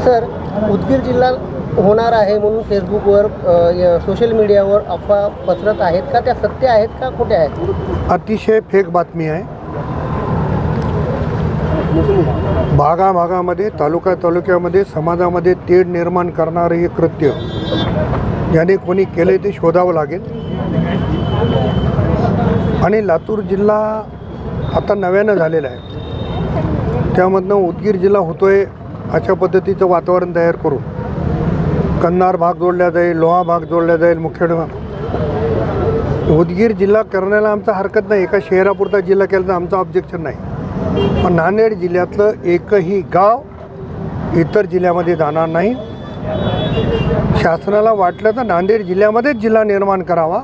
Sir, Udgir जिल्हा होणार आहे म्हणून फेसबुकवर सोशल मीडियावर अफवा पसरत आहेत का? त्या सत्य आहेत का खोट्या आहेत? अतिशय फेक बातमी आहे. भागाभागामध्ये तालुक्यामध्ये समाजामध्ये तेढ निर्माण करणारे हे कृत्य ज्याने कोणी केले ते शोधावं लागेल. आणि लातूर जिल्हा आता नव्यानं झालेला आहे, त्यामधनं उदगीर जिल्हा होतोय अशा पद्धतीचं वातावरण तयार करू कंधार भाग जोडला जाईल, लोहा भाग जोडला जाईल. उदगीर जिल्हा करण्याला आमचा हरकत नाही, एका शहरापुरता जिल्हा केला तर आमचं ऑब्जेक्शन नाही. पण नांदेड जिल्ह्यातलं एकही गाव इतर जिल्ह्यामध्ये जाणार नाही. शासनाला वाटलं तर नांदेड जिल्ह्यामध्येच जिल्हा निर्माण करावा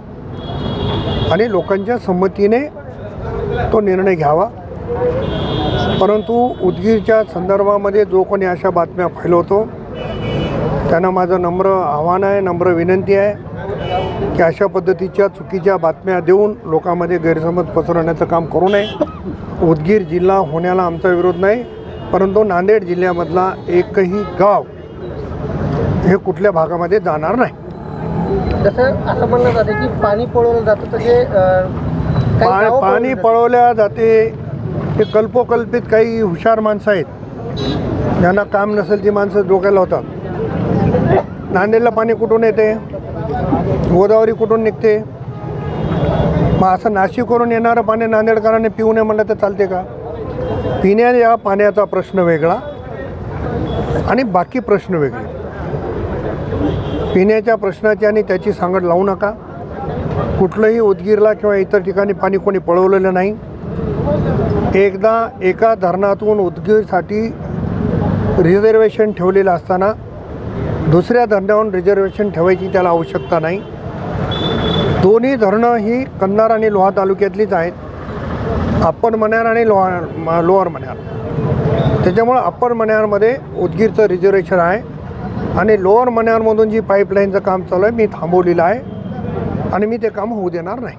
आणि लोकांच्या संमतीने तो निर्णय घ्यावा. परंतु उदगीरच्या संदर्भामध्ये जो कोणी अशा बातम्या फैलवतो त्यांना माझं नम्र आव्हान आहे, नम्र विनंती आहे की अशा पद्धतीच्या चुकीच्या बातम्या देऊन लोकांमध्ये गैरसमज पसरवण्याचं काम करू नये. उदगीर जिल्हा होण्याला आमचा विरोध नाही, परंतु नांदेड जिल्ह्यामधला एकही गाव हे कुठल्या भागामध्ये जाणार नाही. जसं असं म्हणलं जाते की पाणी पळवलं जातं, तसे पाणी पळवल्या जाते. ते कल्पोकल्पित काही हुशार माणसं आहेत, ज्यांना काम नसेल ती माणसं डोक्याला होतात. नांदेडला पाणी कुठून येते? गोदावरी कुठून निघते? मग असं नाशिकवरून येणारं पाणी नांदेडकरांनी पिऊ नये म्हणलं तर चालते का? पिण्याच्या पाण्याचा प्रश्न वेगळा आणि बाकी प्रश्न वेगळे. पिण्याच्या प्रश्नाची आणि त्याची सांगड लावू नका. कुठलंही उदगीरला किंवा इतर ठिकाणी पाणी कोणी पळवलेलं नाही. एकदा एका धरणातून उदगीरसाठी रिझर्वेशन ठेवलेलं असताना दुसऱ्या धरणावरून रिझर्वेशन ठेवायची त्याला आवश्यकता नाही. दोन्ही धरणं ही कंधार आणि लोहा तालुक्यातलीच आहेत, अप्पर मण्यार आणि लोअर मण्यार. त्याच्यामुळं अप्पर मण्यारमध्ये उदगीरचं रिझर्वेशन आहे आणि लोअर मण्यारमधून जी पाईपलाईनचं काम चालू आहे मी थांबवलेलं आहे आणि मी ते काम होऊ देणार नाही.